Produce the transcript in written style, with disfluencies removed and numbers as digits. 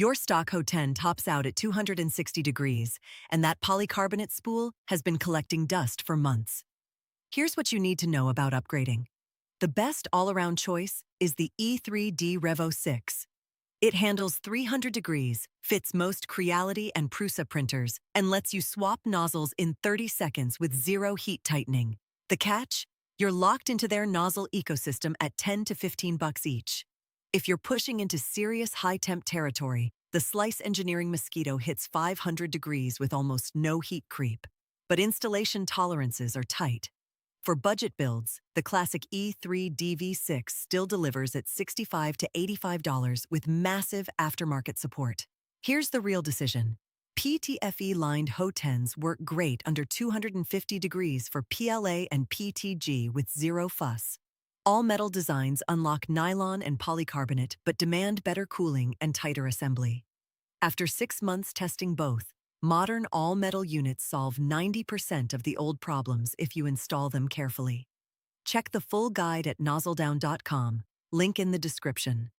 Your stock Hotend tops out at 260 degrees, and that polycarbonate spool has been collecting dust for months. Here's what you need to know about upgrading. The best all-around choice is the E3D Revo Six. It handles 300 degrees, fits most Creality and Prusa printers, and lets you swap nozzles in 30 seconds with zero heat tightening. The catch? You're locked into their nozzle ecosystem at $10 to $15 each. If you're pushing into serious high-temp territory, the Slice Engineering Mosquito hits 500 degrees with almost no heat creep. But installation tolerances are tight. For budget builds, the classic E3D V6 still delivers at $65 to $85 with massive aftermarket support. Here's the real decision. PTFE-lined Hotends work great under 250 degrees for PLA and PETG with zero fuss. All-metal designs unlock nylon and polycarbonate but demand better cooling and tighter assembly. After 6 months testing both, modern all-metal units solve 90% of the old problems if you install them carefully. Check the full guide at NozzleDown.com, link in the description.